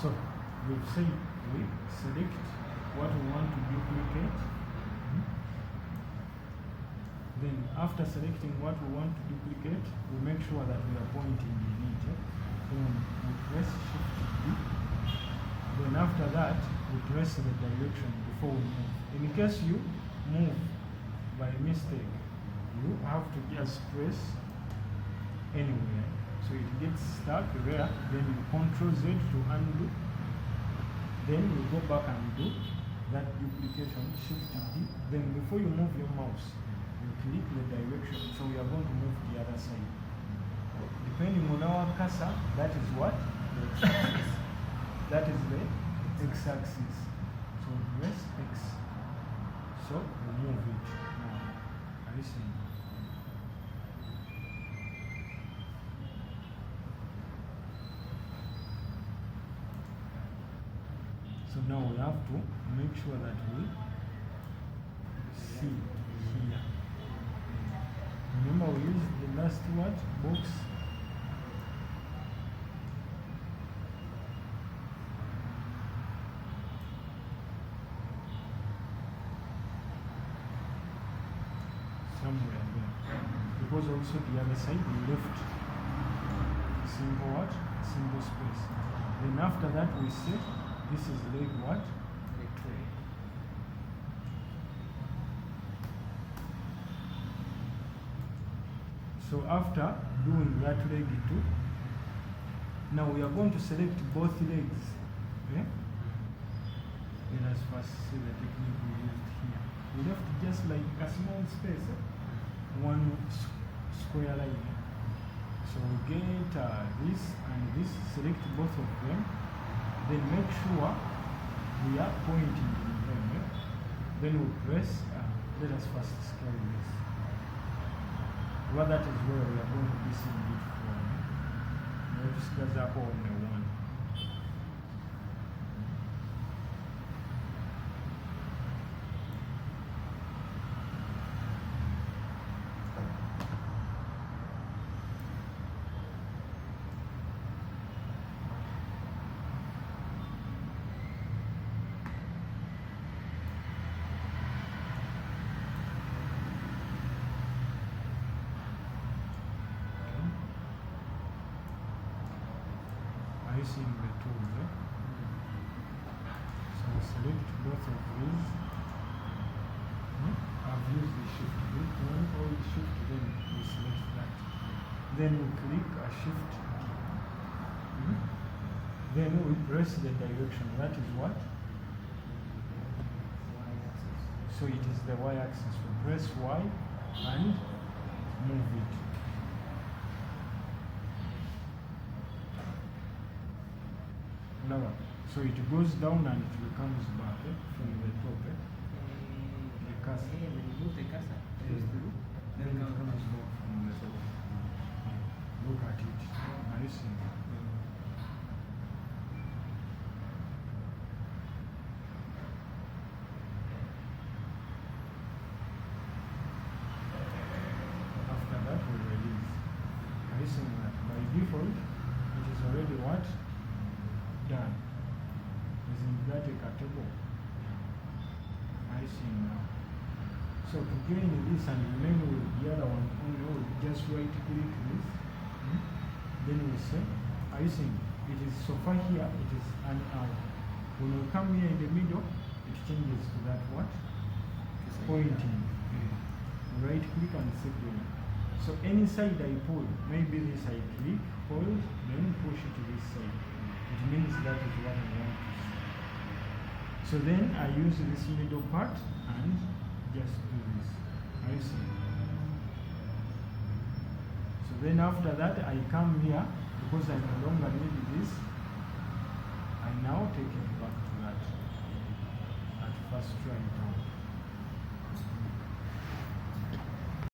So we've said we select what we want to duplicate. Then after selecting what we want to duplicate, we make sure that we are pointing in it. Then we press Shift D. Then after that, we press the direction before we move. In case you move by mistake, you have to just press anywhere. So it gets stuck there, then you Ctrl Z to undo. Then you go back and do that duplication, Shift D. Then before you move your mouse, you click the direction. So we are going to move the other side. Depending on our cursor, that is what? The x-axis. That is the x-axis. So press X. So we move it. Now, are you seeing? So now we have to make sure that we see here. Remember we used the last word, box. Somewhere there. Because also the other side we left simple what? Simple space. Then after that we say this is leg what? Leg 3. So after doing that leg 2, now we are going to select both legs. Okay? Let us first see the technique we used here. We left just like a small space, one square line. So we get this and this, select both of them. Then make sure we are pointing in them. Then we press, let us first scale this. Well, that is where we are going to be seeing it from. Let's get up on the one. Seeing the tools, so select both of these. I've used the shift click. When we hold shift, then we select that. Then we click a shift. Then we press the direction. That is what? So it is the y-axis. We press Y and move it. So it goes down and it comes back from the top. The cursor. When you move the cursor, goes through, Then it comes back from the top. Look at it. Are you seeing it? After that we release. Are you seeing that? By default, it is already what? Done. Isn't that a table? I see now. So to gain this and remain with the other one, we just right click this. Then we say, are you seeing? It is so far here, it is an hour. When we come here in the middle, it changes to that what? Pointing. Right click and segment. So any side I pull, maybe this I click, hold, then push it to this side. It means that is what I want to see. So then I use this middle part and just do this. I see. So then after that I come here, because I no longer need this, I now take it back to that at first try it out.